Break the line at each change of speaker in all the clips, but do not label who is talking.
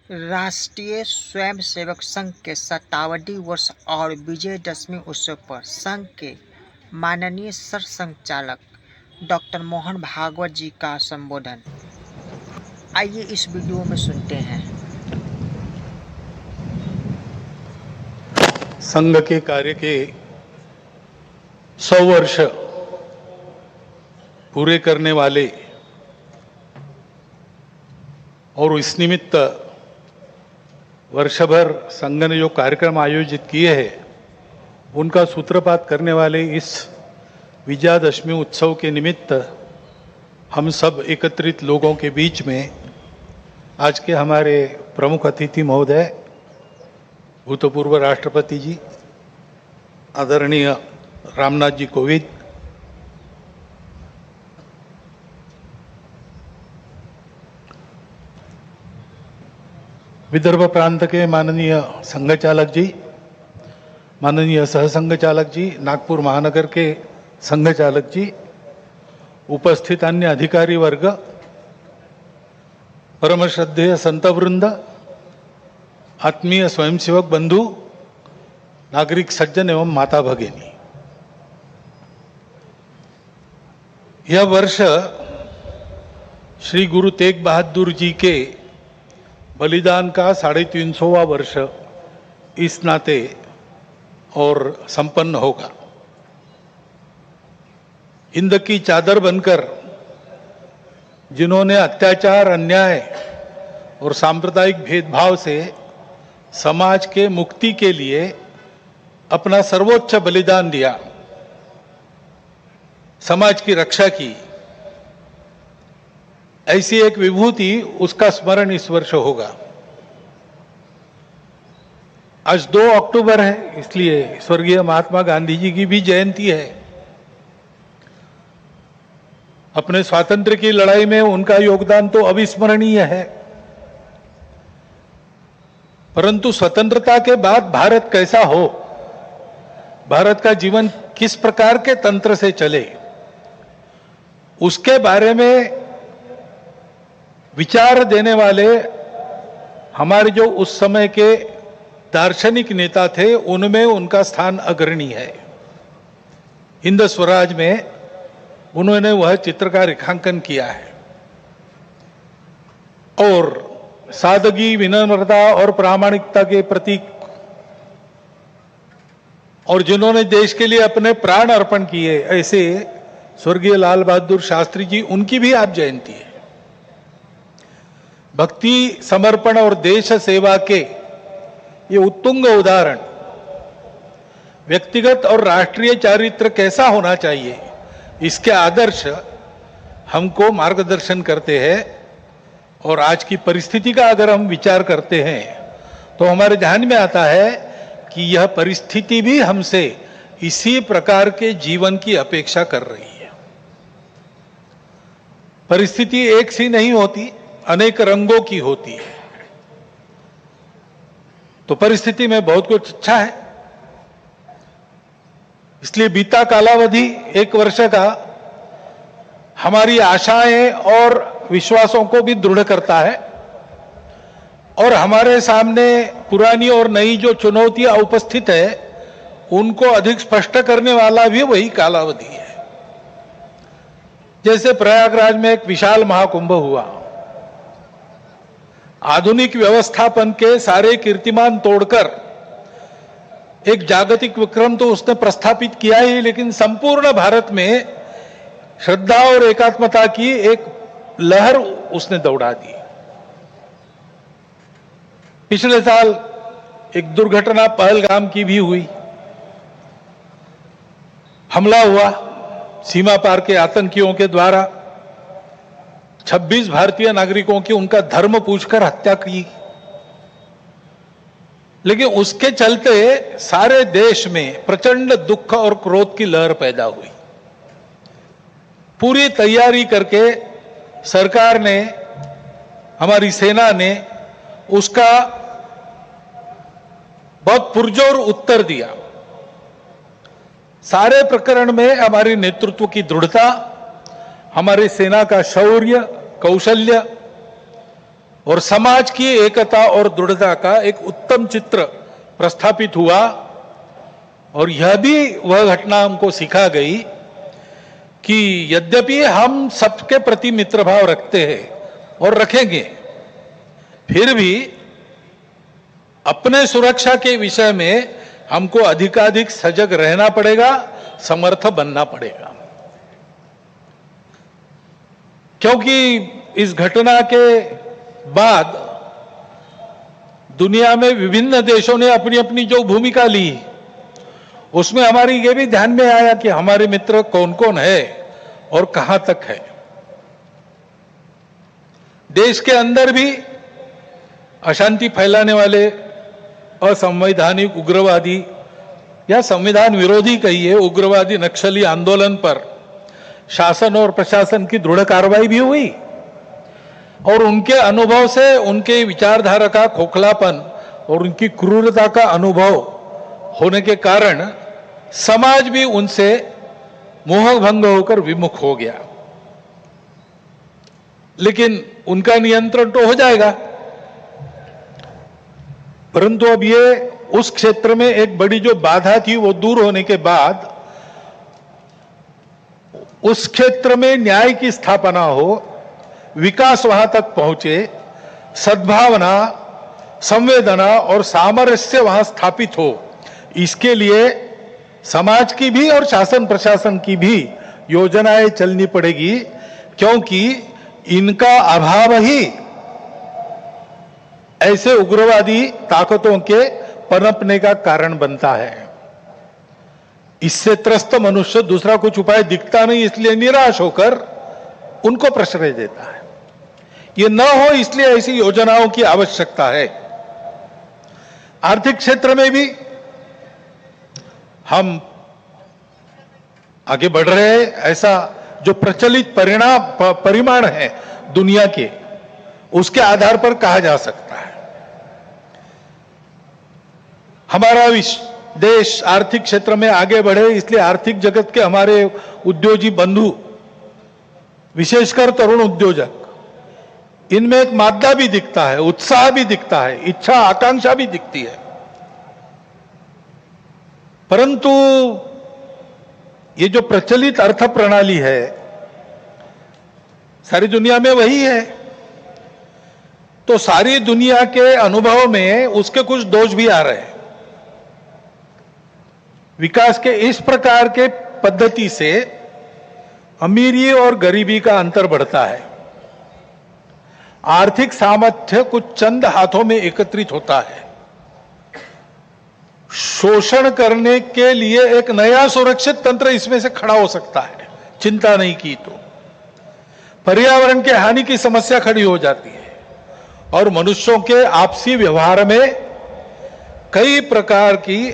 राष्ट्रीय स्वयंसेवक संघ के 57वीं वर्ष और विजयदशमी उत्सव पर संघ के माननीय सरसंघचालक डॉक्टर मोहन भागवत जी का संबोधन। आइए इस वीडियो में सुनते हैं।
संघ के कार्य के 100 वर्ष पूरे करने वाले और इस निमित्त वर्षभर संघ ने जो कार्यक्रम आयोजित किए हैं उनका सूत्रपात करने वाले इस विजयादशमी उत्सव के निमित्त हम सब एकत्रित लोगों के बीच में आज के हमारे प्रमुख अतिथि महोदय भूतपूर्व राष्ट्रपति जी आदरणीय रामनाथ जी कोविंद, विदर्भ प्रांत के माननीय संघ चालक जी, माननीय सहसंघ चालक जी, नागपुर महानगर के संघ चालक जी, उपस्थित अन्य अधिकारी वर्ग, परम श्रद्धेय संत वृंद, आत्मीय स्वयंसेवक बंधु, नागरिक सज्जन एवं माता भगिनी, यह वर्ष श्री गुरु तेग बहादुर जी के बलिदान का 350वां वर्ष इस नाते और संपन्न होगा। हिंद की चादर बनकर जिन्होंने अत्याचार, अन्याय और सांप्रदायिक भेदभाव से समाज के मुक्ति के लिए अपना सर्वोच्च बलिदान दिया, समाज की रक्षा की, ऐसी एक विभूति, उसका स्मरण इस वर्ष होगा। आज 2 अक्टूबर है, इसलिए स्वर्गीय महात्मा गांधी जी की भी जयंती है। अपने स्वातंत्र्य की लड़ाई में उनका योगदान तो अविस्मरणीय है, परंतु स्वतंत्रता के बाद भारत कैसा हो, भारत का जीवन किस प्रकार के तंत्र से चले, उसके बारे में विचार देने वाले हमारे जो उस समय के दार्शनिक नेता थे, उनमें उनका स्थान अग्रणी है। हिंद स्वराज में उन्होंने वह चित्र का रेखांकन किया है और सादगी, विनम्रता और प्रामाणिकता के प्रतीक, और जिन्होंने देश के लिए अपने प्राण अर्पण किए, ऐसे स्वर्गीय लाल बहादुर शास्त्री जी, उनकी भी आज जयंती है। भक्ति, समर्पण और देश सेवा के ये उत्तुंग उदाहरण व्यक्तिगत और राष्ट्रीय चारित्र कैसा होना चाहिए, इसके आदर्श हमको मार्गदर्शन करते हैं। और आज की परिस्थिति का अगर हम विचार करते हैं तो हमारे ध्यान में आता है कि यह परिस्थिति भी हमसे इसी प्रकार के जीवन की अपेक्षा कर रही है। परिस्थिति एक सी नहीं होती, अनेक रंगों की होती है। तो परिस्थिति में बहुत कुछ अच्छा है, इसलिए बीता कालावधि 1 वर्ष का हमारी आशाएं और विश्वासों को भी दृढ़ करता है और हमारे सामने पुरानी और नई जो चुनौतियां उपस्थित है उनको अधिक स्पष्ट करने वाला भी वही कालावधि है। जैसे प्रयागराज में एक विशाल महाकुंभ हुआ, आधुनिक व्यवस्थापन के सारे कीर्तिमान तोड़कर एक जागतिक विक्रम तो उसने प्रस्थापित किया ही, लेकिन संपूर्ण भारत में श्रद्धा और एकात्मता की एक लहर उसने दौड़ा दी। पिछले साल एक दुर्घटना पहलगाम की भी हुई, हमला हुआ सीमा पार के आतंकियों के द्वारा, 26 भारतीय नागरिकों की उनका धर्म पूछकर हत्या की। लेकिन उसके चलते सारे देश में प्रचंड दुख और क्रोध की लहर पैदा हुई। पूरी तैयारी करके सरकार ने, हमारी सेना ने उसका बहुत पुरजोर उत्तर दिया। सारे प्रकरण में हमारी नेतृत्व की दृढ़ता, हमारी सेना का शौर्य, कौशल्य और समाज की एकता और दृढ़ता का एक उत्तम चित्र प्रस्थापित हुआ। और यह भी वह घटना हमको सिखा गई कि यद्यपि हम सबके प्रति मित्र भाव रखते हैं और रखेंगे, फिर भी अपने सुरक्षा के विषय में हमको अधिकाधिक सजग रहना पड़ेगा, समर्थ बनना पड़ेगा। क्योंकि इस घटना के बाद दुनिया में विभिन्न देशों ने अपनी अपनी जो भूमिका ली, उसमें हमारी ये भी ध्यान में आया कि हमारे मित्र कौन कौन है और कहां तक है। देश के अंदर भी अशांति फैलाने वाले असंवैधानिक उग्रवादी या संविधान विरोधी कहिए उग्रवादी नक्सली आंदोलन पर शासन और प्रशासन की दृढ़ कार्रवाई भी हुई। और उनके अनुभव से उनके विचारधारा का खोखलापन और उनकी क्रूरता का अनुभव होने के कारण समाज भी उनसे मोहभंग होकर विमुख हो गया। लेकिन उनका नियंत्रण तो हो जाएगा, परंतु अब ये उस क्षेत्र में एक बड़ी जो बाधा थी वो दूर होने के बाद उस क्षेत्र में न्याय की स्थापना हो, विकास वहां तक पहुंचे, सद्भावना, संवेदना और सामरस्य वहां स्थापित हो, इसके लिए समाज की भी और शासन प्रशासन की भी योजनाएं चलनी पड़ेगी। क्योंकि इनका अभाव ही ऐसे उग्रवादी ताकतों के पनपने का कारण बनता है। इससे त्रस्त मनुष्य दूसरा कुछ उपाय दिखता नहीं, इसलिए निराश होकर उनको प्रश्रय देता है। ये न हो इसलिए ऐसी योजनाओं की आवश्यकता है। आर्थिक क्षेत्र में भी हम आगे बढ़ रहे हैं। ऐसा जो प्रचलित परिमाण है दुनिया के, उसके आधार पर कहा जा सकता है हमारा देश आर्थिक क्षेत्र में आगे बढ़े, इसलिए आर्थिक जगत के हमारे उद्योगी बंधु, विशेषकर तरुण उद्योजक, इनमें एक मादा भी दिखता है, उत्साह भी दिखता है, इच्छा आकांक्षा भी दिखती है। परंतु ये जो प्रचलित अर्थ प्रणाली है सारी दुनिया में वही है, तो सारी दुनिया के अनुभव में उसके कुछ दोष भी आ रहे हैं। विकास के इस प्रकार के पद्धति से अमीरी और गरीबी का अंतर बढ़ता है। आर्थिक सामर्थ्य कुछ चंद हाथों में एकत्रित होता है। शोषण करने के लिए एक नया सुरक्षित तंत्र इसमें से खड़ा हो सकता है, चिंता नहीं की तो। पर्यावरण के हानि की समस्या खड़ी हो जाती है और मनुष्यों के आपसी व्यवहार में कई प्रकार की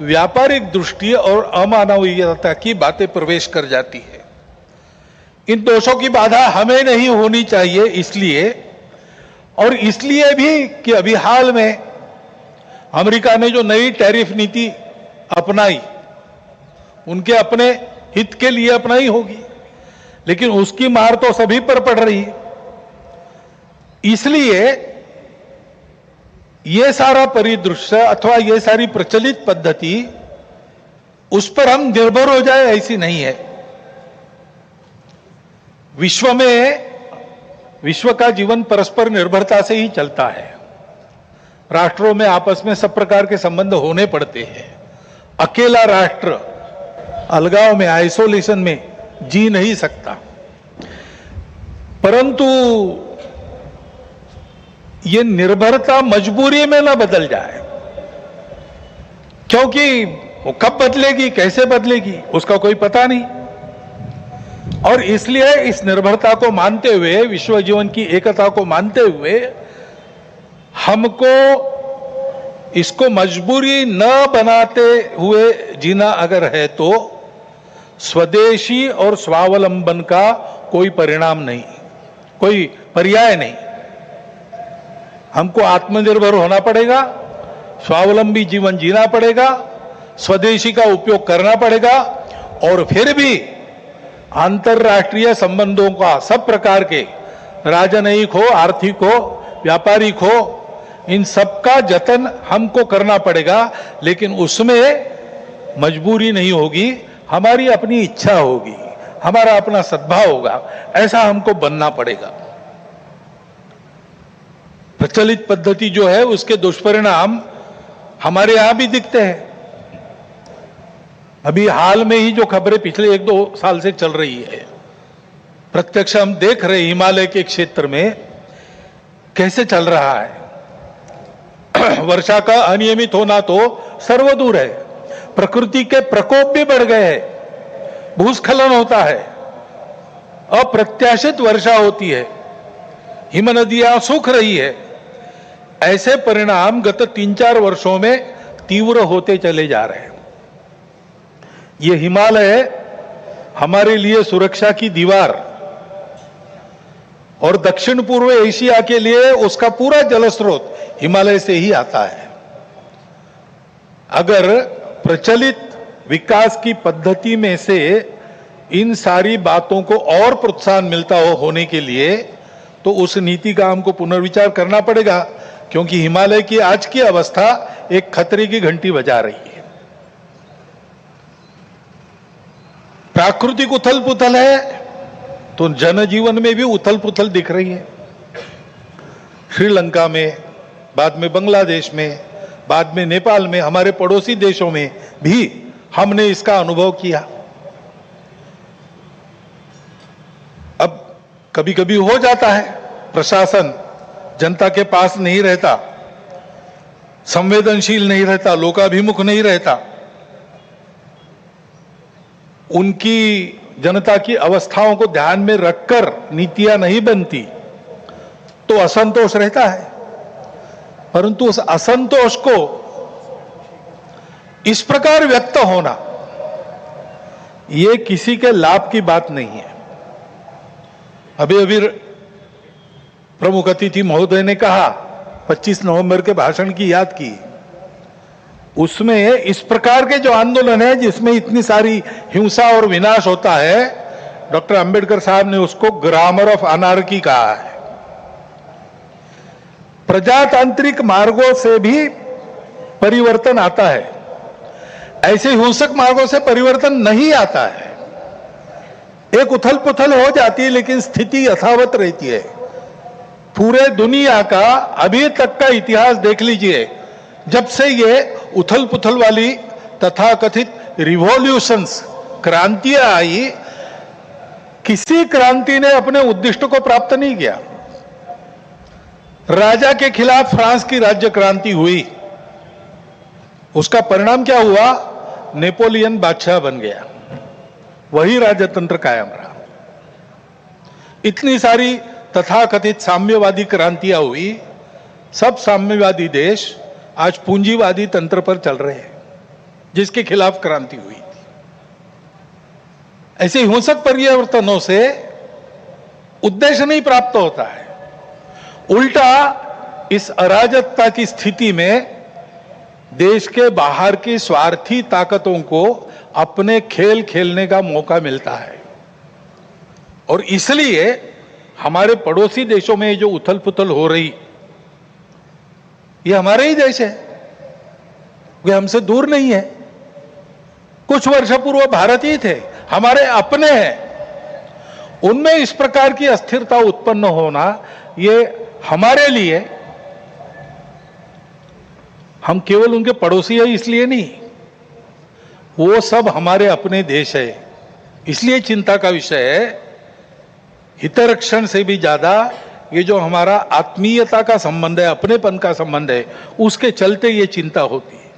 व्यापारिक दृष्टि और अमानवीयता की बातें प्रवेश कर जाती है। इन दोषों की बाधा हमें नहीं होनी चाहिए, इसलिए भी कि अभी हाल में अमेरिका ने जो नई टैरिफ नीति अपनाई, उनके अपने हित के लिए अपनाई होगी, लेकिन उसकी मार तो सभी पर पड़ रही है। इसलिए ये सारा परिदृश्य अथवा ये सारी प्रचलित पद्धति उस पर हम निर्भर हो जाए ऐसी नहीं है। विश्व का जीवन परस्पर निर्भरता से ही चलता है। राष्ट्रों में आपस में सब प्रकार के संबंध होने पड़ते हैं। अकेला राष्ट्र अलगाव में, आइसोलेशन में जी नहीं सकता। परंतु ये निर्भरता मजबूरी में ना बदल जाए, क्योंकि वो कब बदलेगी, कैसे बदलेगी, उसका कोई पता नहीं। और इसलिए इस निर्भरता को मानते हुए, विश्व जीवन की एकता को मानते हुए, हमको इसको मजबूरी न बनाते हुए जीना अगर है तो स्वदेशी और स्वावलंबन का कोई परिणाम नहीं, कोई पर्याय नहीं। हमको आत्मनिर्भर होना पड़ेगा, स्वावलंबी जीवन जीना पड़ेगा, स्वदेशी का उपयोग करना पड़ेगा और फिर भी अंतर्राष्ट्रीय संबंधों का सब प्रकार के, राजनयिक हो, आर्थिक हो, व्यापारिक हो, इन सबका जतन हमको करना पड़ेगा, लेकिन उसमें मजबूरी नहीं होगी, हमारी अपनी इच्छा होगी, हमारा अपना सद्भाव होगा, ऐसा हमको बनना पड़ेगा। प्रचलित पद्धति जो है उसके दुष्परिणाम हमारे यहां भी दिखते हैं। अभी हाल में ही जो खबरें पिछले 1-2 साल से चल रही है, प्रत्यक्ष हम देख रहे हैं हिमालय के क्षेत्र में कैसे चल रहा है। वर्षा का अनियमित होना तो सर्वदूर है, प्रकृति के प्रकोप भी बढ़ गए हैं, भूस्खलन होता है, अप्रत्याशित वर्षा होती है, हिमनदियां सूख रही है। ऐसे परिणाम गत 3-4 वर्षों में तीव्र होते चले जा रहे हैं। ये हिमालय हमारे लिए सुरक्षा की दीवार और दक्षिण पूर्व एशिया के लिए उसका पूरा जलस्रोत हिमालय से ही आता है। अगर प्रचलित विकास की पद्धति में से इन सारी बातों को और प्रोत्साहन मिलता होने के लिए, तो उस नीति का हमको पुनर्विचार करना पड़ेगा, क्योंकि हिमालय की आज की अवस्था एक खतरे की घंटी बजा रही है। प्राकृतिक उथल पुथल है तो जनजीवन में भी उथल पुथल दिख रही है। श्रीलंका में, बाद में बांग्लादेश में, बाद में नेपाल में, हमारे पड़ोसी देशों में भी हमने इसका अनुभव किया। अब कभी कभी हो जाता है, प्रशासन जनता के पास नहीं रहता, संवेदनशील नहीं रहता, लोकाभिमुख नहीं रहता, उनकी जनता की अवस्थाओं को ध्यान में रखकर नीतियां नहीं बनती, तो असंतोष रहता है। परंतु उस असंतोष को इस प्रकार व्यक्त होना, यह किसी के लाभ की बात नहीं है। अभी अभी प्रमुख अतिथि महोदय ने कहा, 25 नवंबर के भाषण की याद की, उसमें इस प्रकार के जो आंदोलन है जिसमें इतनी सारी हिंसा और विनाश होता है, डॉक्टर अंबेडकर साहब ने उसको ग्रामर ऑफ अनार्की कहा है। प्रजातांत्रिक मार्गों से भी परिवर्तन आता है, ऐसे हिंसक मार्गों से परिवर्तन नहीं आता है। एक उथल पुथल हो जाती है लेकिन स्थिति यथावत रहती है। पूरे दुनिया का अभी तक का इतिहास देख लीजिए, जब से ये उथल पुथल वाली तथाकथित रिवॉल्यूशंस, क्रांतियां आई, किसी क्रांति ने अपने उद्दिष्ट को प्राप्त नहीं किया। राजा के खिलाफ फ्रांस की राज्य क्रांति हुई, उसका परिणाम क्या हुआ? नेपोलियन बादशाह बन गया, वही राजतंत्र कायम रहा। इतनी सारी तथाकथित साम्यवादी क्रांतियां हुई, सब साम्यवादी देश आज पूंजीवादी तंत्र पर चल रहे हैं, जिसके खिलाफ क्रांति हुई थी। ऐसे हिंसक परिवर्तनों से उद्देश्य नहीं प्राप्त होता है, उल्टा इस अराजकता की स्थिति में देश के बाहर की स्वार्थी ताकतों को अपने खेल खेलने का मौका मिलता है। और इसलिए हमारे पड़ोसी देशों में जो उथल पुथल हो रही, ये हमारे ही देश है, वे हमसे दूर नहीं है। कुछ वर्ष पूर्व भारत ही थे, हमारे अपने हैं। उनमें इस प्रकार की अस्थिरता उत्पन्न होना, ये हमारे लिए, हम केवल उनके पड़ोसी है इसलिए नहीं, वो सब हमारे अपने देश है, इसलिए चिंता का विषय है। हितरक्षण से भी ज्यादा ये जो हमारा आत्मीयता का संबंध है, अपनेपन का संबंध है, उसके चलते ये चिंता होती है।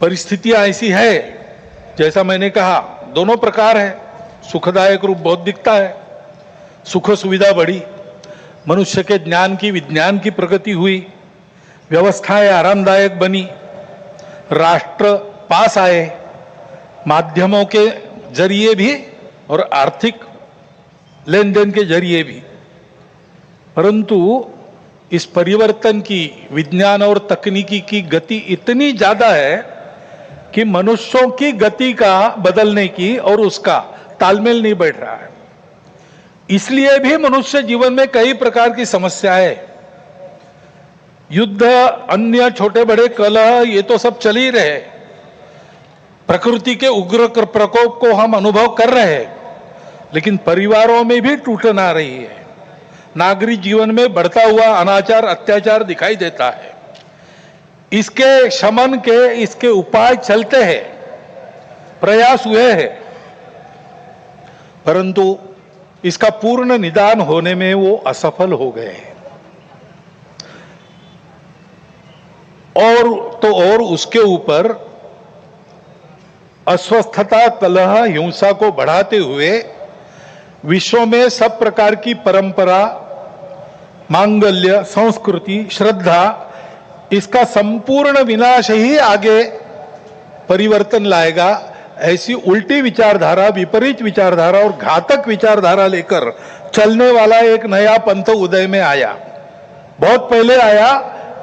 परिस्थितियां ऐसी है, जैसा मैंने कहा, दोनों प्रकार है। सुखदायक रूप बहुत दिखता है, सुख सुविधा बढ़ी, मनुष्य के ज्ञान की, विज्ञान की प्रगति हुई, व्यवस्थाएं आरामदायक बनी, राष्ट्र पास आए, माध्यमों के जरिए भी और आर्थिक लेन देन के जरिए भी। परंतु इस परिवर्तन की, विज्ञान और तकनीकी की गति इतनी ज्यादा है कि मनुष्यों की गति का बदलने की और उसका तालमेल नहीं बैठ रहा है। इसलिए भी मनुष्य जीवन में कई प्रकार की समस्याएं, युद्ध, अन्य छोटे बड़े कलह, ये तो सब चल ही रहे। प्रकृति के उग्र प्रकोप को हम अनुभव कर रहे हैं, लेकिन परिवारों में भी टूटन आ रही है। नागरिक जीवन में बढ़ता हुआ अनाचार, अत्याचार दिखाई देता है। इसके शमन के इसके उपाय चलते हैं, प्रयास हुए हैं, परंतु इसका पूर्ण निदान होने में वो असफल हो गए हैं। और उसके ऊपर अस्वस्थता, कलह, हिंसा को बढ़ाते हुए विश्व में सब प्रकार की परंपरा, मांगल्य, संस्कृति, श्रद्धा, इसका संपूर्ण विनाश ही आगे परिवर्तन लाएगा। ऐसी उल्टी विचारधारा, विपरीत विचारधारा और घातक विचारधारा लेकर चलने वाला एक नया पंथ उदय में आया। बहुत पहले आया,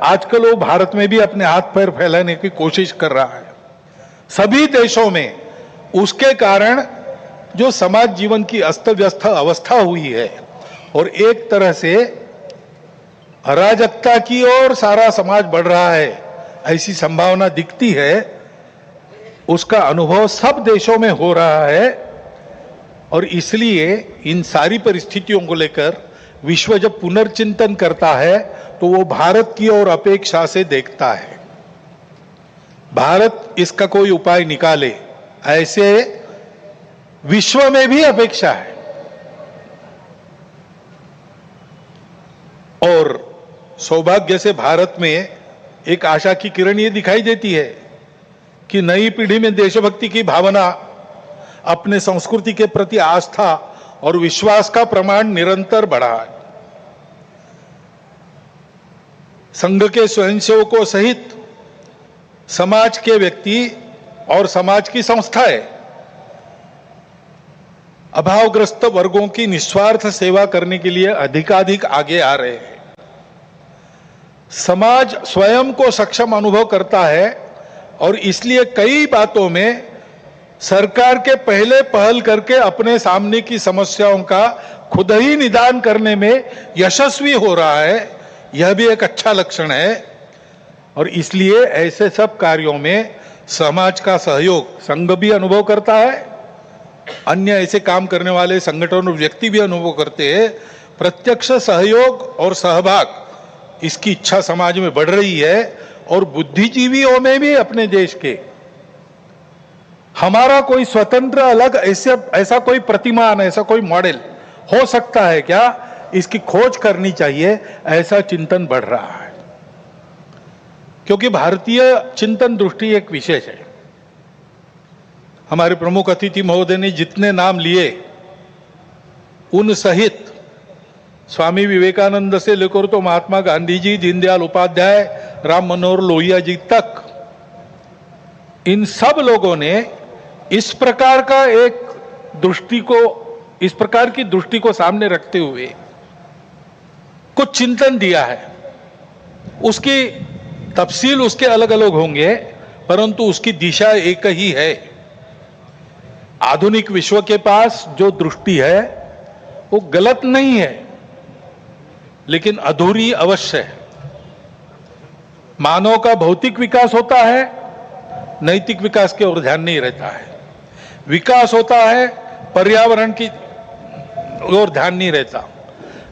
आजकल वो भारत में भी अपने हाथ पैर फैलाने की कोशिश कर रहा है। सभी देशों में उसके कारण जो समाज जीवन की अस्त व्यस्त अवस्था हुई है और एक तरह से अराजकता की ओर सारा समाज बढ़ रहा है, ऐसी संभावना दिखती है। उसका अनुभव सब देशों में हो रहा है और इसलिए इन सारी परिस्थितियों को लेकर विश्व जब पुनर्चिंतन करता है तो वो भारत की ओर अपेक्षा से देखता है। भारत इसका कोई उपाय निकाले, ऐसे विश्व में भी अपेक्षा है। और सौभाग्य से भारत में एक आशा की किरण ये दिखाई देती है कि नई पीढ़ी में देशभक्ति की भावना, अपने संस्कृति के प्रति आस्था और विश्वास का प्रमाण निरंतर बढ़ा है। संघ के स्वयंसेवकों सहित समाज के व्यक्ति और समाज की संस्थाएं अभावग्रस्त वर्गों की निस्वार्थ सेवा करने के लिए अधिकाधिक आगे आ रहे हैं। समाज स्वयं को सक्षम अनुभव करता है और इसलिए कई बातों में सरकार के पहले पहल करके अपने सामने की समस्याओं का खुद ही निदान करने में यशस्वी हो रहा है। यह भी एक अच्छा लक्षण है और इसलिए ऐसे सब कार्यों में समाज का सहयोग संघ भी अनुभव करता है, अन्य ऐसे काम करने वाले संगठन और व्यक्ति भी अनुभव करते हैं। प्रत्यक्ष सहयोग और सहभाग, इसकी इच्छा समाज में बढ़ रही है और बुद्धिजीवियों में भी अपने देश के हमारा कोई स्वतंत्र अलग ऐसा कोई प्रतिमान, ऐसा कोई मॉडल हो सकता है क्या, इसकी खोज करनी चाहिए, ऐसा चिंतन बढ़ रहा है। क्योंकि भारतीय चिंतन दृष्टि एक विशेष है। हमारे प्रमुख अतिथि महोदय ने जितने नाम लिए उन सहित स्वामी विवेकानंद से लेकर तो महात्मा गांधी जी, दीनदयाल उपाध्याय, राम मनोहर लोहिया जी तक, इन सब लोगों ने इस प्रकार की दृष्टि को सामने रखते हुए कुछ चिंतन दिया है। उसकी तफसील उसके अलग अलग होंगे, परंतु उसकी दिशा एक ही है। आधुनिक विश्व के पास जो दृष्टि है वो गलत नहीं है, लेकिन अधूरी अवश्य है। मानव का भौतिक विकास होता है, नैतिक विकास की ओर ध्यान नहीं रहता है। विकास होता है, पर्यावरण की ओर ध्यान नहीं रहता।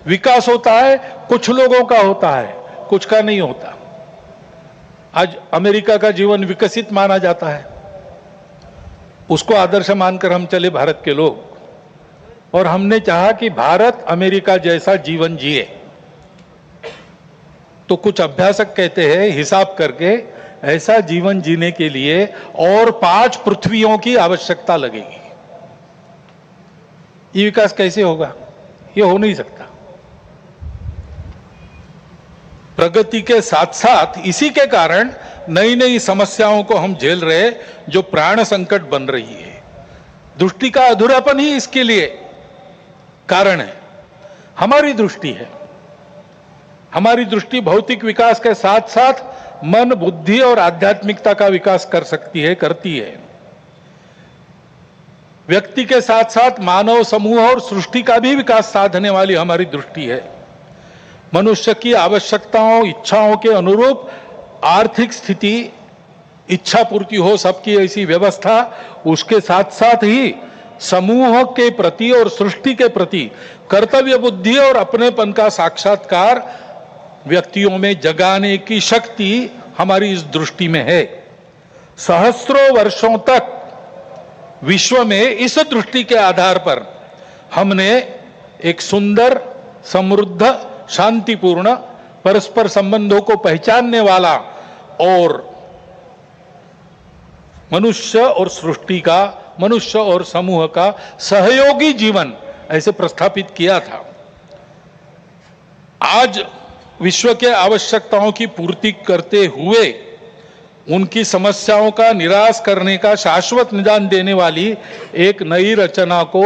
विकास होता है, कुछ लोगों का होता है, कुछ का नहीं होता। आज अमेरिका का जीवन विकसित माना जाता है, उसको आदर्श मानकर हम चले भारत के लोग, और हमने चाहा कि भारत अमेरिका जैसा जीवन जिए। तो कुछ अभ्यासक कहते हैं हिसाब करके ऐसा जीवन जीने के लिए और 5 पृथ्वियों की आवश्यकता लगेगी। ये विकास कैसे होगा? ये हो नहीं सकता। प्रगति के साथ साथ इसी के कारण नई नई समस्याओं को हम झेल रहे, जो प्राण संकट बन रही है। दृष्टि का अधूरापन ही इसके लिए कारण है। हमारी दृष्टि है, हमारी दृष्टि भौतिक विकास के साथ साथ मन, बुद्धि और आध्यात्मिकता का विकास कर सकती है, करती है। व्यक्ति के साथ साथ मानव समूह और सृष्टि का भी विकास साधने वाली हमारी दृष्टि है। मनुष्य की आवश्यकताओं, इच्छाओं के अनुरूप आर्थिक स्थिति, इच्छा पूर्ति हो सबकी, ऐसी व्यवस्था, उसके साथ साथ ही समूह के प्रति और सृष्टि के प्रति कर्तव्य बुद्धि और अपनेपन का साक्षात्कार व्यक्तियों में जगाने की शक्ति हमारी इस दृष्टि में है। सहस्रों वर्षों तक विश्व में इस दृष्टि के आधार पर हमने एक सुंदर, समृद्ध, शांतिपूर्ण, परस्पर संबंधों को पहचानने वाला और मनुष्य और सृष्टि का, मनुष्य और समूह का सहयोगी जीवन ऐसे प्रस्थापित किया था। आज विश्व के आवश्यकताओं की पूर्ति करते हुए उनकी समस्याओं का निराश करने का शाश्वत निदान देने वाली एक नई रचना को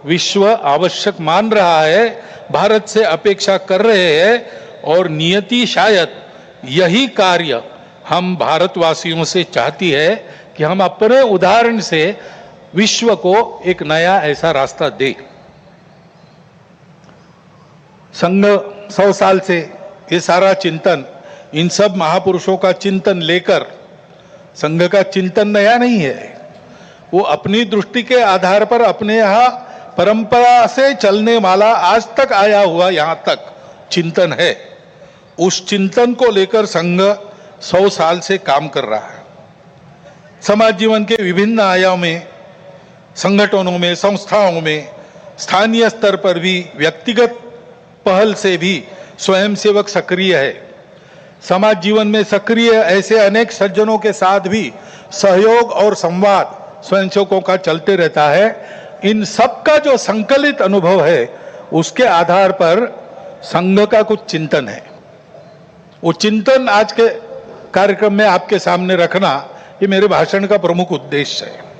विश्व आवश्यक मान रहा है, भारत से अपेक्षा कर रहे हैं और नियति शायद यही कार्य हम भारतवासियों से चाहती है कि हम अपने उदाहरण से विश्व को एक नया ऐसा रास्ता दें। संघ 100 साल से ये सारा चिंतन, इन सब महापुरुषों का चिंतन लेकर, संघ का चिंतन नया नहीं है, वो अपनी दृष्टि के आधार पर अपने यहाँ परंपरा से चलने वाला आज तक आया हुआ यहाँ तक चिंतन है। उस चिंतन को लेकर संघ 100 साल से काम कर रहा है। समाज जीवन के विभिन्न आयामों में, संगठनों में, संस्थाओं में, स्थानीय स्तर पर भी, व्यक्तिगत पहल से भी स्वयंसेवक सक्रिय है। समाज जीवन में सक्रिय ऐसे अनेक सज्जनों के साथ भी सहयोग और संवाद स्वयंसेवकों का चलते रहता है। इन सब का जो संकलित अनुभव है, उसके आधार पर संघ का कुछ चिंतन है। वो चिंतन आज के कार्यक्रम में आपके सामने रखना, ये मेरे भाषण का प्रमुख उद्देश्य है।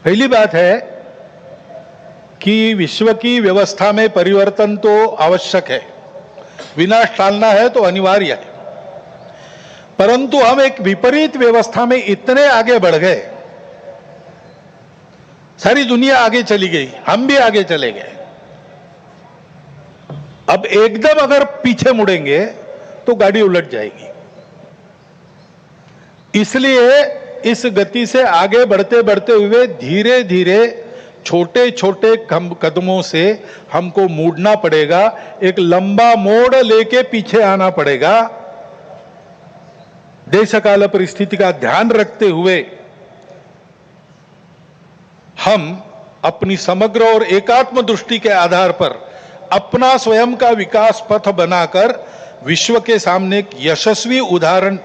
पहली बात है कि विश्व की व्यवस्था में परिवर्तन तो आवश्यक है, विनाश टालना है तो अनिवार्य है, परंतु हम एक विपरीत व्यवस्था में इतने आगे बढ़ गए, सारी दुनिया आगे चली गई, हम भी आगे चले गए। अब एकदम अगर पीछे मुड़ेंगे तो गाड़ी उलट जाएगी। इसलिए इस गति से आगे बढ़ते बढ़ते हुए धीरे धीरे छोटे छोटे कदमों से हमको मुड़ना पड़ेगा, एक लंबा मोड़ लेके पीछे आना पड़ेगा। देश काल परिस्थिति का ध्यान रखते हुए हम अपनी समग्र और एकात्म दृष्टि के आधार पर अपना स्वयं का विकास पथ बनाकर विश्व के सामने एक यशस्वी उदाहरण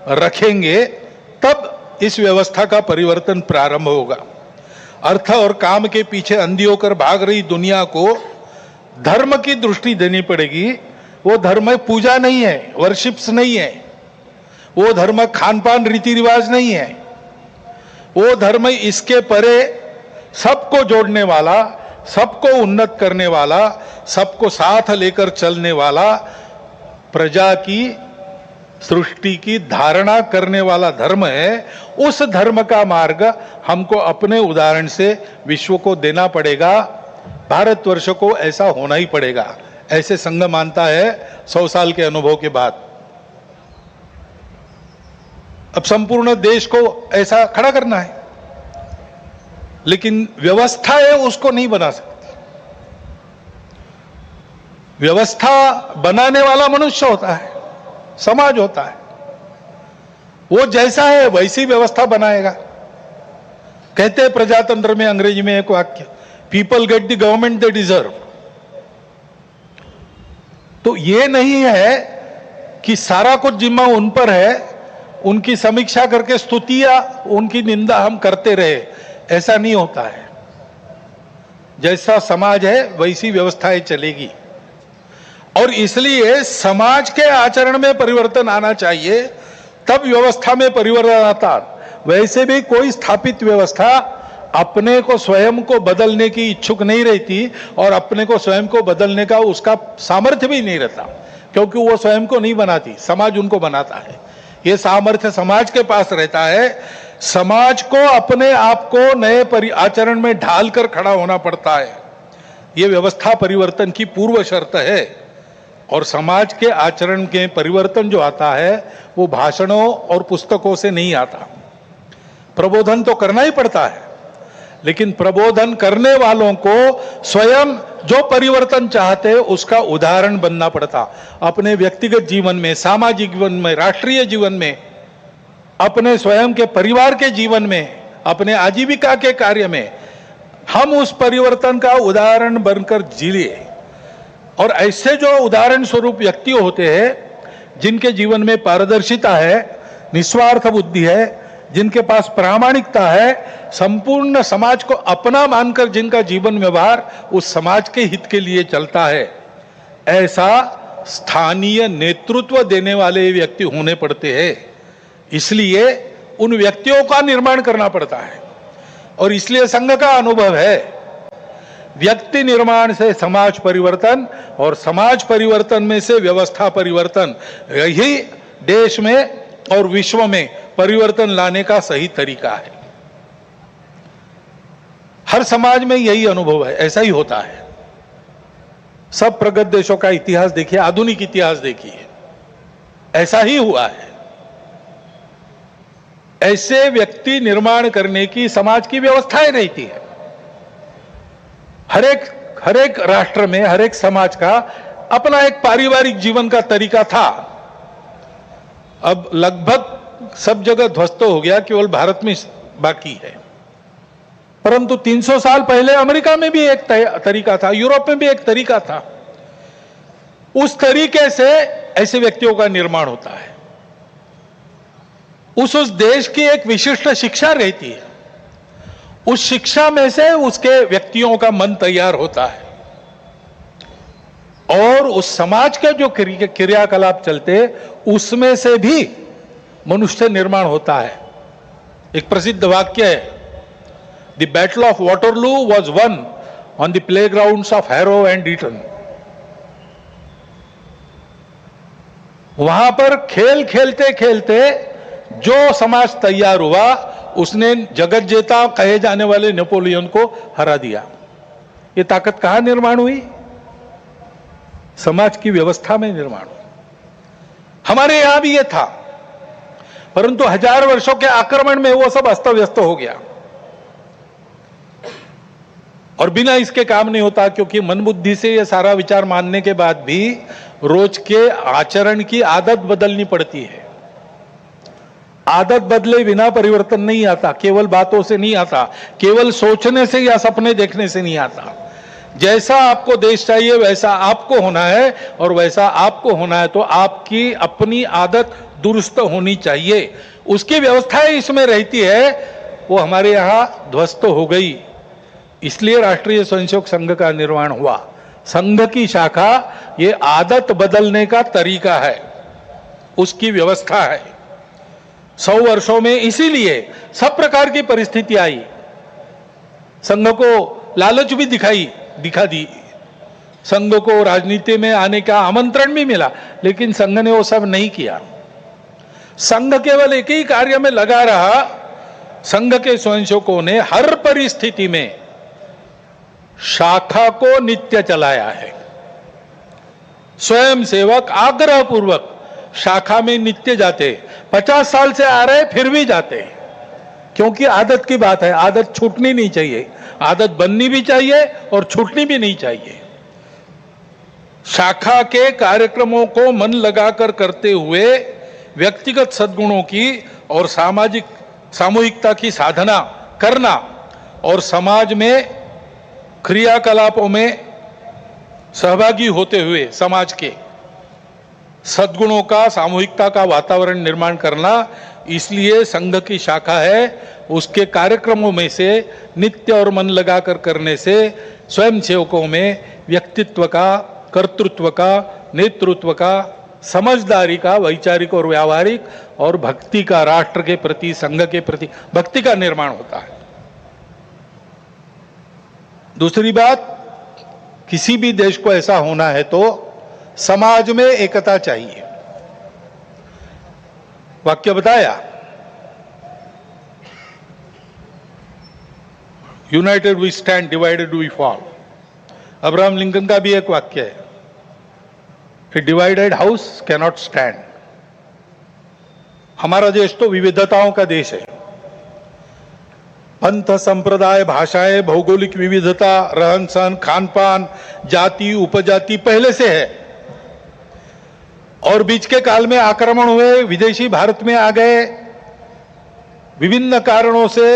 रखेंगे, तब इस व्यवस्था का परिवर्तन प्रारंभ होगा। अर्थ और काम के पीछे अंधी होकर भाग रही दुनिया को धर्म की दृष्टि देनी पड़ेगी। वो धर्म पूजा नहीं है, वर्शिप्स नहीं है, वो धर्म खान पान रीति रिवाज नहीं है, वो धर्म इसके परे सबको जोड़ने वाला, सबको उन्नत करने वाला, सबको साथ लेकर चलने वाला, प्रजा की, सृष्टि की धारणा करने वाला धर्म है। उस धर्म का मार्ग हमको अपने उदाहरण से विश्व को देना पड़ेगा। भारतवर्ष को ऐसा होना ही पड़ेगा, ऐसे संघ मानता है 100 साल के अनुभव के बाद। अब संपूर्ण देश को ऐसा खड़ा करना है, लेकिन व्यवस्था है उसको नहीं बना सकती। व्यवस्था बनाने वाला मनुष्य होता है, समाज होता है, वो जैसा है वैसी व्यवस्था बनाएगा। कहते हैं प्रजातंत्र में अंग्रेजी में एक वाक्य, people get the government they deserve. तो ये नहीं है कि सारा कुछ जिम्मा उन पर है, उनकी समीक्षा करके स्तुति या उनकी निंदा हम करते रहे, ऐसा नहीं होता है। जैसा समाज है वैसी व्यवस्थाएं चलेगी, और इसलिए समाज के आचरण में परिवर्तन आना चाहिए, तब व्यवस्था में परिवर्तन आता। वैसे भी कोई स्थापित व्यवस्था अपने को स्वयं को बदलने की इच्छुक नहीं रहती, और अपने को स्वयं को बदलने का उसका सामर्थ्य भी नहीं रहता, क्योंकि वो स्वयं को नहीं बनाती, समाज उनको बनाता है। ये सामर्थ्य समाज के पास रहता है। समाज को अपने आप को नए आचरण में ढालकर खड़ा होना पड़ता है। ये व्यवस्था परिवर्तन की पूर्व शर्त है। और समाज के आचरण के परिवर्तन जो आता है वो भाषणों और पुस्तकों से नहीं आता। प्रबोधन तो करना ही पड़ता है, लेकिन प्रबोधन करने वालों को स्वयं जो परिवर्तन चाहते हैं उसका उदाहरण बनना पड़ता। अपने व्यक्तिगत जीवन में, सामाजिक जीवन में, राष्ट्रीय जीवन में, अपने स्वयं के परिवार के जीवन में, अपने आजीविका के कार्य में हम उस परिवर्तन का उदाहरण बनकर जिए। और ऐसे जो उदाहरण स्वरूप व्यक्ति होते हैं जिनके जीवन में पारदर्शिता है, निस्वार्थ बुद्धि है, जिनके पास प्रामाणिकता है, संपूर्ण समाज को अपना मानकर जिनका जीवन व्यवहार उस समाज के हित के लिए चलता है, ऐसा स्थानीय नेतृत्व देने वाले व्यक्ति होने पड़ते हैं। इसलिए उन व्यक्तियों का निर्माण करना पड़ता है। और इसलिए संघ का अनुभव है व्यक्ति निर्माण से समाज परिवर्तन और समाज परिवर्तन में से व्यवस्था परिवर्तन, यही देश में और विश्व में परिवर्तन लाने का सही तरीका है। हर समाज में यही अनुभव है, ऐसा ही होता है। सब प्रगत देशों का इतिहास देखिए, आधुनिक इतिहास देखिए, ऐसा ही हुआ है। ऐसे व्यक्ति निर्माण करने की समाज की व्यवस्थाएं रहती है। हर एक राष्ट्र में, हर एक समाज का अपना एक पारिवारिक जीवन का तरीका था। अब लगभग सब जगह ध्वस्त हो गया, केवल भारत में बाकी है। परंतु 300 साल पहले अमेरिका में भी एक तरीका था, यूरोप में भी एक तरीका था। उस तरीके से ऐसे व्यक्तियों का निर्माण होता है। उस देश की एक विशिष्ट शिक्षा रहती है। उस शिक्षा में से उसके व्यक्तियों का मन तैयार होता है और उस समाज के जो क्रियाकलाप चलते उसमें से भी मनुष्य निर्माण होता है। एक प्रसिद्ध वाक्य है, the battle of Waterloo was won on the playgrounds of Harrow and Eton. वहां पर खेल खेलते खेलते जो समाज तैयार हुआ उसने जगत जेता कहे जाने वाले नेपोलियन को हरा दिया। ये ताकत कहां निर्माण हुई? समाज की व्यवस्था में निर्माण हुई। हमारे यहां भी ये था, परंतु 1000 वर्षों के आक्रमण में वो सब अस्त व्यस्त हो गया। और बिना इसके काम नहीं होता, क्योंकि मन बुद्धि से ये सारा विचार मानने के बाद भी रोज के आचरण की आदत बदलनी पड़ती है। आदत बदले बिना परिवर्तन नहीं आता, केवल बातों से नहीं आता, केवल सोचने से या सपने देखने से नहीं आता। जैसा आपको देश चाहिए वैसा आपको होना है, और वैसा आपको होना है तो आपकी अपनी आदत दुरुस्त होनी चाहिए। उसकी व्यवस्थाएं इसमें रहती है, वो हमारे यहां ध्वस्त हो गई। इसलिए राष्ट्रीय स्वयंसेवक संघ का निर्माण हुआ। संघ की शाखा ये आदत बदलने का तरीका है, उसकी व्यवस्था है। 100 वर्षों में इसीलिए सब प्रकार की परिस्थिति आई। संघ को लालच भी दिखा दी, संघ को राजनीति में आने का आमंत्रण भी मिला, लेकिन संघ ने वो सब नहीं किया। संघ केवल एक ही कार्य में लगा रहा। संघ के स्वयंसेवकों ने हर परिस्थिति में शाखा को नित्य चलाया है। स्वयं सेवक आग्रह पूर्वक शाखा में नित्य जाते, 50 साल से आ रहे फिर भी जाते, क्योंकि आदत की बात है। आदत छूटनी नहीं चाहिए, आदत बननी भी चाहिए और छूटनी भी नहीं चाहिए। शाखा के कार्यक्रमों को मन लगाकर करते हुए व्यक्तिगत सद्गुणों की और सामूहिकता की साधना करना और समाज में क्रियाकलापों में सहभागी होते हुए समाज के सद्गुणों का, सामूहिकता का वातावरण निर्माण करना, इसलिए संघ की शाखा है। उसके कार्यक्रमों में से नित्य और मन लगाकर करने से स्वयं सेवकों में व्यक्तित्व का, कर्तृत्व का, नेतृत्व का, समझदारी का, वैचारिक और व्यावहारिक और भक्ति का, राष्ट्र के प्रति, संघ के प्रति भक्ति का निर्माण होता है। दूसरी बात, किसी भी देश को ऐसा होना है तो समाज में एकता चाहिए। वाक्य बताया, united we stand, divided we fall. Abraham Lincoln का भी एक वाक्य है, a divided house cannot stand. हमारा देश तो विविधताओं का देश है। पंथ, संप्रदाय, भाषाएं, भौगोलिक विविधता, रहन सहन, खान पान, जाति, उपजाति पहले से है। और बीच के काल में आक्रमण हुए, विदेशी भारत में आ गए, विभिन्न कारणों से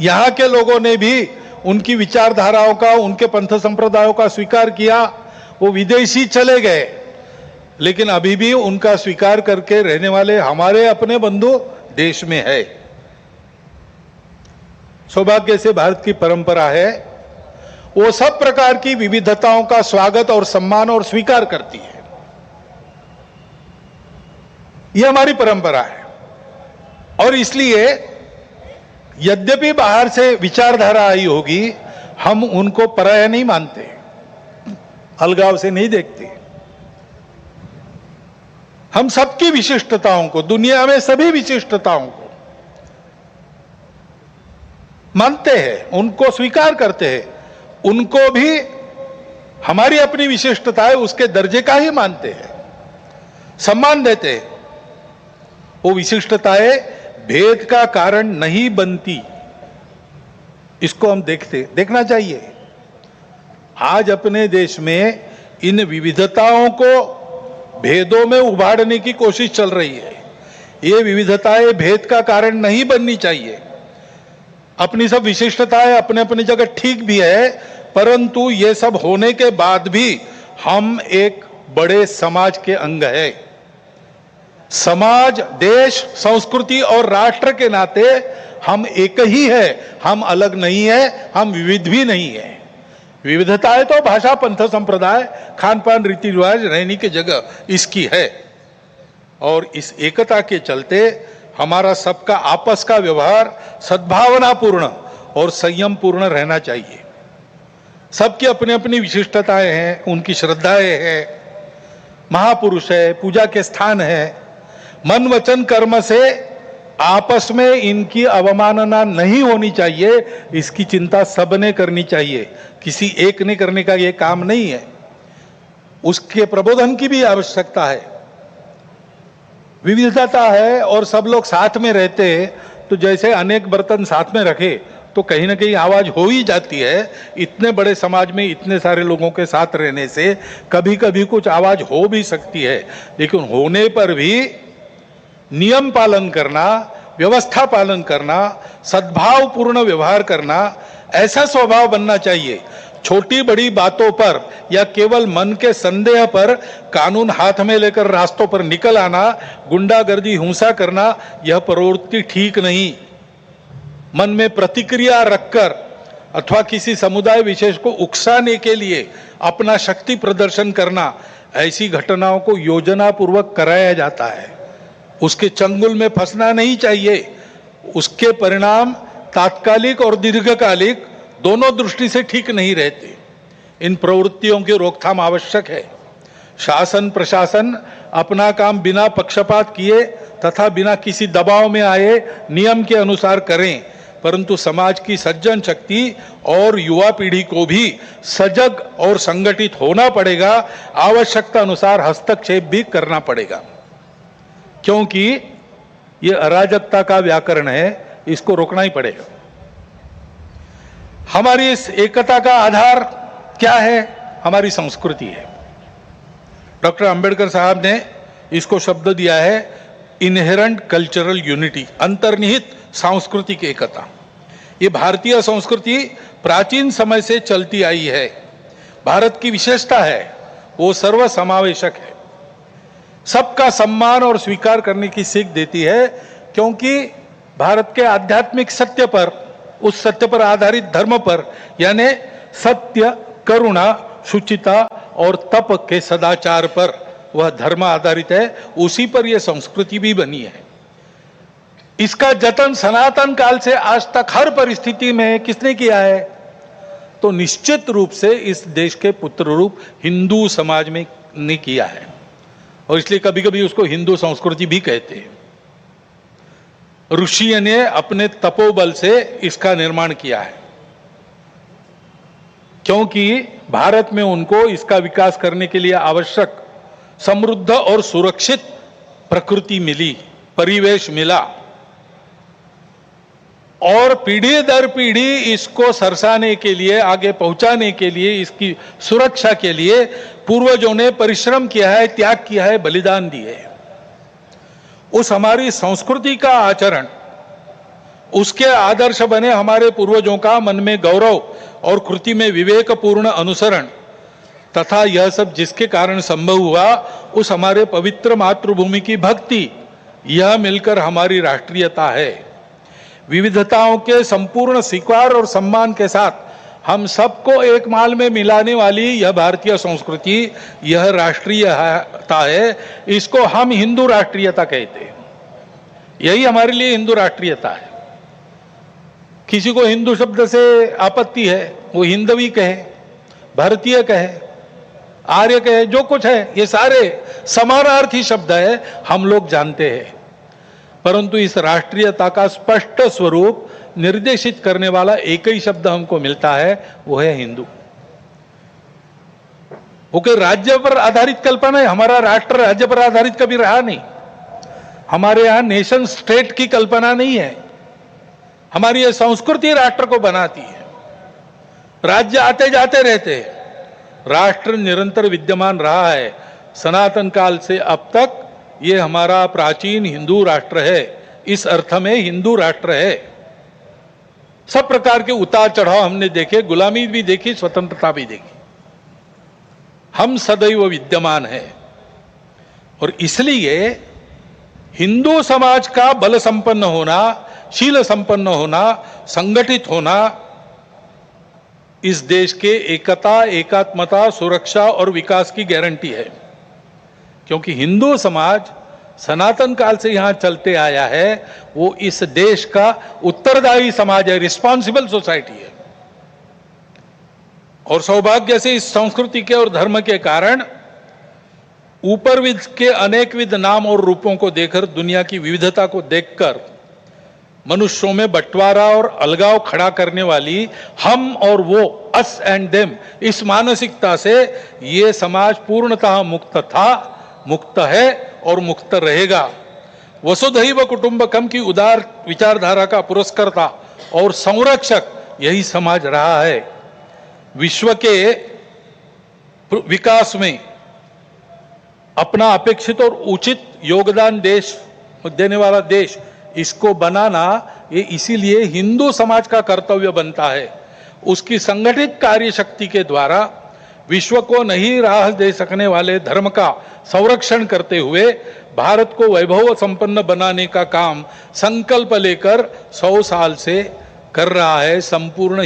यहां के लोगों ने भी उनकी विचारधाराओं का, उनके पंथ संप्रदायों का स्वीकार किया। वो विदेशी चले गए, लेकिन अभी भी उनका स्वीकार करके रहने वाले हमारे अपने बंधु देश में है। सौभाग्य से भारत की परंपरा है, वो सब प्रकार की विविधताओं का स्वागत और सम्मान और स्वीकार करती है। यह हमारी परंपरा है। और इसलिए यद्यपि बाहर से विचारधारा आई होगी, हम उनको पराया नहीं मानते, अलगाव से नहीं देखते। हम सबकी विशिष्टताओं को, दुनिया में सभी विशिष्टताओं को मानते हैं, उनको स्वीकार करते हैं, उनको भी हमारी अपनी विशिष्टता है उसके दर्जे का ही मानते हैं, सम्मान देते हैं। वो विशिष्टताएं भेद का कारण नहीं बनती, इसको हम देखना चाहिए। आज अपने देश में इन विविधताओं को भेदों में उभारने की कोशिश चल रही है। ये विविधताएं भेद का कारण नहीं बननी चाहिए। अपनी सब विशिष्टताएं अपने अपनी जगह ठीक भी है, परंतु ये सब होने के बाद भी हम एक बड़े समाज के अंग है। समाज, देश, संस्कृति और राष्ट्र के नाते हम एक ही है, हम अलग नहीं है, हम विविध भी नहीं है। विविधताएं तो भाषा, पंथ, संप्रदाय, खान पान, रीति रिवाज, रहने की जगह इसकी है। और इस एकता के चलते हमारा सबका आपस का व्यवहार सद्भावनापूर्ण और संयमपूर्ण रहना चाहिए। सबकी अपनी अपनी विशिष्टताएं हैं, उनकी श्रद्धाएं हैं, महापुरुष है, पूजा के स्थान है। मन वचन कर्म से आपस में इनकी अवमानना नहीं होनी चाहिए, इसकी चिंता सबने करनी चाहिए। किसी एक ने करने का यह काम नहीं है, उसके प्रबोधन की भी आवश्यकता है। विविधता है और सब लोग साथ में रहते हैं, तो जैसे अनेक बर्तन साथ में रखे तो कहीं ना कहीं आवाज हो ही जाती है। इतने बड़े समाज में इतने सारे लोगों के साथ रहने से कभी कभी कुछ आवाज हो भी सकती है, लेकिन होने पर भी नियम पालन करना, व्यवस्था पालन करना, सद्भावपूर्ण व्यवहार करना, ऐसा स्वभाव बनना चाहिए। छोटी बड़ी बातों पर या केवल मन के संदेह पर कानून हाथ में लेकर रास्तों पर निकल आना, गुंडागर्दी, हिंसा करना, यह प्रवृत्ति ठीक नहीं। मन में प्रतिक्रिया रखकर अथवा किसी समुदाय विशेष को उकसाने के लिए अपना शक्ति प्रदर्शन करना, ऐसी घटनाओं को योजनापूर्वक कराया जाता है। उसके चंगुल में फंसना नहीं चाहिए। उसके परिणाम तात्कालिक और दीर्घकालिक दोनों दृष्टि से ठीक नहीं रहते। इन प्रवृत्तियों की रोकथाम आवश्यक है। शासन प्रशासन अपना काम बिना पक्षपात किए तथा बिना किसी दबाव में आए नियम के अनुसार करें, परंतु समाज की सज्जन शक्ति और युवा पीढ़ी को भी सजग और संगठित होना पड़ेगा। आवश्यकता अनुसार हस्तक्षेप भी करना पड़ेगा, क्योंकि ये अराजकता का व्याकरण है, इसको रोकना ही पड़ेगा। हमारी इस एकता का आधार क्या है? हमारी संस्कृति है। डॉक्टर अंबेडकर साहब ने इसको शब्द दिया है इनहेरेंट कल्चरल यूनिटी, अंतर्निहित सांस्कृतिक एकता। ये भारतीय संस्कृति प्राचीन समय से चलती आई है। भारत की विशेषता है, वो सर्वसमावेशक है, सबका सम्मान और स्वीकार करने की सीख देती है, क्योंकि भारत के आध्यात्मिक सत्य पर, उस सत्य पर आधारित धर्म पर, यानी सत्य, करुणा, शुचिता और तप के सदाचार पर वह धर्म आधारित है। उसी पर यह संस्कृति भी बनी है। इसका जतन सनातन काल से आज तक हर परिस्थिति में किसने किया है? तो निश्चित रूप से इस देश के पुत्र रूप हिंदू समाज में ने किया है, और इसलिए कभी कभी उसको हिंदू संस्कृति भी कहते हैं। ऋषि ने अपने तपोबल से इसका निर्माण किया है, क्योंकि भारत में उनको इसका विकास करने के लिए आवश्यक समृद्ध और सुरक्षित प्रकृति मिली, परिवेश मिला, और पीढ़ी दर पीढ़ी इसको सरसाने के लिए, आगे पहुंचाने के लिए, इसकी सुरक्षा के लिए पूर्वजों ने परिश्रम किया है, त्याग किया है, बलिदान दिए। उस हमारी संस्कृति का आचरण, उसके आदर्श बने हमारे पूर्वजों का मन में गौरव और कृति में विवेकपूर्ण अनुसरण तथा यह सब जिसके कारण संभव हुआ, उस हमारे पवित्र मातृभूमि की भक्ति, यह मिलकर हमारी राष्ट्रीयता है। विविधताओं के संपूर्ण स्वीकार और सम्मान के साथ हम सबको एक माल में मिलाने वाली यह भारतीय संस्कृति, यह राष्ट्रीयता है। इसको हम हिंदू राष्ट्रीयता कहते हैं। यही हमारे लिए हिंदू राष्ट्रीयता है। किसी को हिंदू शब्द से आपत्ति है, वो हिंदवी कहे, भारतीय कहे, आर्य कहे, जो कुछ है, ये सारे समानार्थी शब्द है, हम लोग जानते हैं। परंतु इस राष्ट्रीयता का स्पष्ट स्वरूप निर्देशित करने वाला एक ही शब्द हमको मिलता है, वो है हिंदू। वो कोई राज्य पर आधारित कल्पना है। हमारा राष्ट्र राज्य पर आधारित कभी रहा नहीं। हमारे यहां नेशन स्टेट की कल्पना नहीं है। हमारी यह संस्कृति राष्ट्र को बनाती है। राज्य आते जाते रहते हैं, राष्ट्र निरंतर विद्यमान रहा है। सनातन काल से अब तक ये हमारा प्राचीन हिंदू राष्ट्र है। इस अर्थ में हिंदू राष्ट्र है। सब प्रकार के उतार चढ़ाव हमने देखे, गुलामी भी देखी, स्वतंत्रता भी देखी। हम सदैव विद्यमान है, और इसलिए हिंदू समाज का बल संपन्न होना, शील संपन्न होना, संगठित होना इस देश के एकता, एकात्मता, सुरक्षा और विकास की गारंटी है। क्योंकि हिंदू समाज सनातन काल से यहां चलते आया है, वो इस देश का उत्तरदायी समाज है, रिस्पॉन्सिबल सोसाइटी है। और सौभाग्य से इस संस्कृति के और धर्म के कारण ऊपरविद के अनेकविध नाम और रूपों को देखकर, दुनिया की विविधता को देखकर मनुष्यों में बंटवारा और अलगाव खड़ा करने वाली हम और वो, अस एंड देम, इस मानसिकता से ये समाज पूर्णतः मुक्त था, मुक्त है और मुक्त रहेगा। वसुधैव कुटुंबकम की उदार विचारधारा का पुरस्कर्ता और संरक्षक यही समाज रहा है। विश्व के विकास में अपना अपेक्षित और उचित योगदान देने वाला देश, इसको बनाना ये इसीलिए हिंदू समाज का कर्तव्य बनता है। उसकी संगठित कार्य शक्ति के द्वारा विश्व को नई राह दे सकने वाले धर्म का संरक्षण करते हुए भारत को वैभव संपन्न बनाने का काम संकल्प लेकर 100 साल से कर रहा है संपूर्ण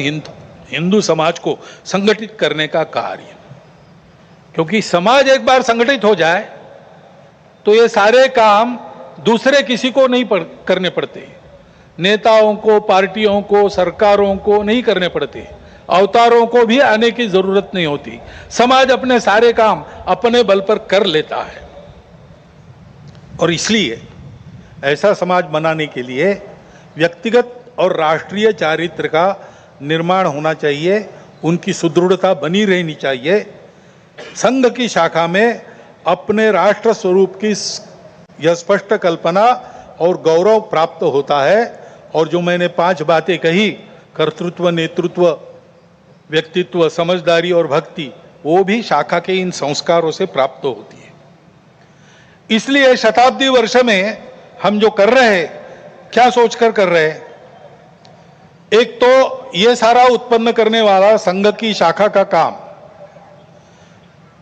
हिंदू समाज को संगठित करने का कार्य। क्योंकि समाज एक बार संगठित हो जाए तो ये सारे काम दूसरे किसी को नहीं करने पड़ते। नेताओं को, पार्टियों को, सरकारों को नहीं करने पड़ते। अवतारों को भी आने की जरूरत नहीं होती। समाज अपने सारे काम अपने बल पर कर लेता है। और इसलिए ऐसा समाज बनाने के लिए व्यक्तिगत और राष्ट्रीय चारित्र का निर्माण होना चाहिए, उनकी सुदृढ़ता बनी रहनी चाहिए। संघ की शाखा में अपने राष्ट्र स्वरूप की यह स्पष्ट कल्पना और गौरव प्राप्त होता है। और जो मैंने 5 बातें कही, कर्तृत्व, नेतृत्व, व्यक्तित्व, समझदारी और भक्ति, वो भी शाखा के इन संस्कारों से प्राप्त होती है। इसलिए शताब्दी वर्ष में हम जो कर रहे हैं, क्या सोचकर कर रहे हैं? एक तो ये सारा उत्पन्न करने वाला संघ की शाखा का काम,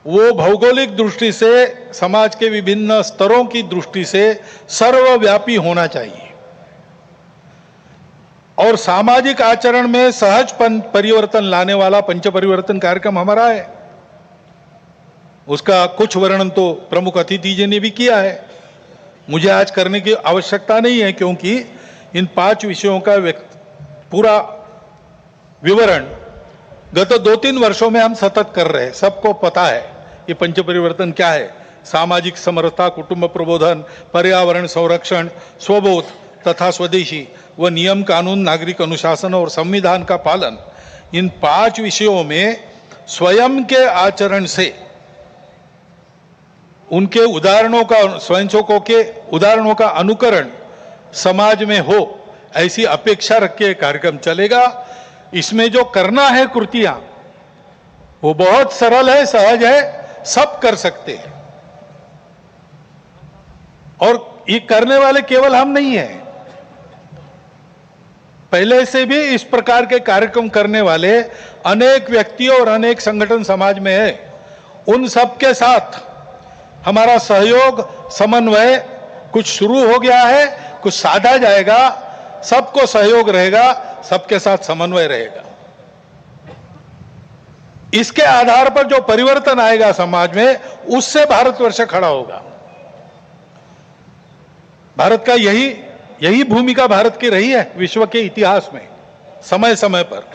वो भौगोलिक दृष्टि से, समाज के विभिन्न स्तरों की दृष्टि से सर्वव्यापी होना चाहिए। और सामाजिक आचरण में सहज परिवर्तन लाने वाला पंच परिवर्तन कार्यक्रम हमारा है। उसका कुछ वर्णन तो प्रमुख अतिथि जी ने भी किया है, मुझे आज करने की आवश्यकता नहीं है, क्योंकि इन 5 विषयों का पूरा विवरण गत 2-3 वर्षों में हम सतत कर रहे हैं। सबको पता है ये पंच परिवर्तन क्या है। सामाजिक समरसता, कुटुंब प्रबोधन, पर्यावरण संरक्षण, स्वबोध, तथा स्वदेशी व नियम कानून, नागरिक अनुशासन और संविधान का पालन, इन 5 विषयों में स्वयं के आचरण से उनके उदाहरणों का, स्वयंसेवकों के उदाहरणों का अनुकरण समाज में हो, ऐसी अपेक्षा रख के कार्यक्रम चलेगा। इसमें जो करना है कृतियां, वो बहुत सरल है, सहज है, सब कर सकते हैं। और ये करने वाले केवल हम नहीं हैं, पहले से भी इस प्रकार के कार्यक्रम करने वाले अनेक व्यक्ति और अनेक संगठन समाज में है। उन सब के साथ हमारा सहयोग, समन्वय कुछ शुरू हो गया है, कुछ साधा जाएगा, सबको सहयोग रहेगा, सबके साथ समन्वय रहेगा। इसके आधार पर जो परिवर्तन आएगा समाज में, उससे भारतवर्ष खड़ा होगा। भारत का यही भूमिका भारत की रही है विश्व के इतिहास में। समय समय पर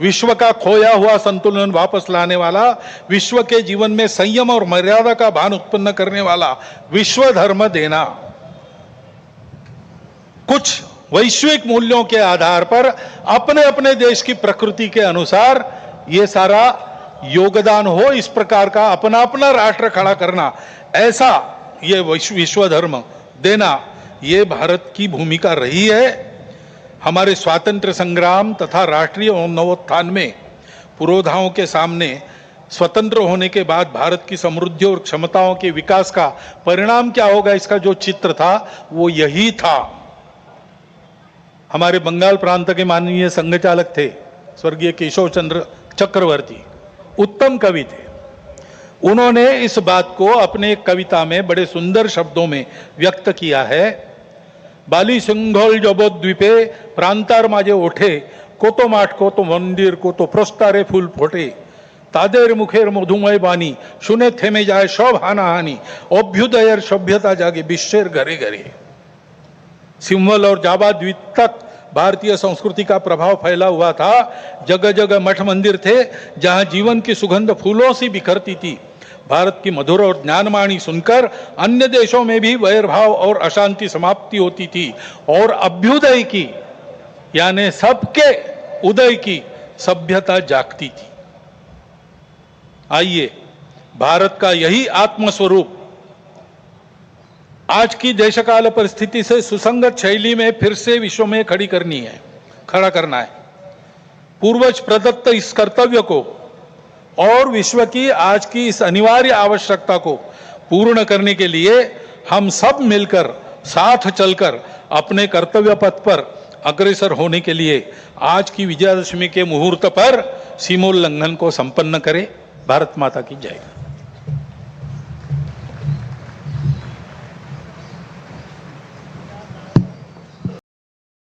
विश्व का खोया हुआ संतुलन वापस लाने वाला, विश्व के जीवन में संयम और मर्यादा का भान उत्पन्न करने वाला विश्व धर्म देना, कुछ वैश्विक मूल्यों के आधार पर अपने अपने देश की प्रकृति के अनुसार ये सारा योगदान हो, इस प्रकार का अपना अपना राष्ट्र खड़ा करना, ऐसा ये विश्व धर्म देना, ये भारत की भूमिका रही है। हमारे स्वातंत्र्य संग्राम तथा राष्ट्रीय नवोत्थान में पुरोधाओं के सामने स्वतंत्र होने के बाद भारत की समृद्धि और क्षमताओं के विकास का परिणाम क्या होगा, इसका जो चित्र था वो यही था। हमारे बंगाल प्रांत के माननीय संघ चालक थे स्वर्गीय केशव चंद्र चक्रवर्ती, उत्तम कवि थे। उन्होंने इस बात को अपने एक कविता में बड़े सुंदर शब्दों में व्यक्त किया है। बाली सिंघल जबोद्वीपे प्रांतार माझे ओठे, कोतो माठ कोतो मंदिर कोतो प्रस्तारे फूल फोटे, तादेर मुखेर मधुमय बानी, शुने थेमे जाए सब हानाहानी, अभ्युदयर सभ्यता जागे विश्वेर घरे घरे। सिंहल और जावा द्वीप तक भारतीय संस्कृति का प्रभाव फैला हुआ था। जगह जगह मठ मंदिर थे जहां जीवन की सुगंध फूलों से बिखरती थी। भारत की मधुर और ज्ञानवाणी सुनकर अन्य देशों में भी वैरभाव और अशांति समाप्ति होती थी और अभ्युदय की, यानी सबके उदय की सभ्यता जागती थी। आइए, भारत का यही आत्मस्वरूप आज की देशकाल परिस्थिति से सुसंगत शैली में फिर से विश्व में खड़ा करना है। पूर्वज प्रदत्त इस कर्तव्य को और विश्व की आज की इस अनिवार्य आवश्यकता को पूर्ण करने के लिए हम सब मिलकर, साथ चलकर अपने कर्तव्य पथ पर अग्रसर होने के लिए आज की विजयादशमी के मुहूर्त पर सीमोल्लंघन को संपन्न करें। भारत माता की जय।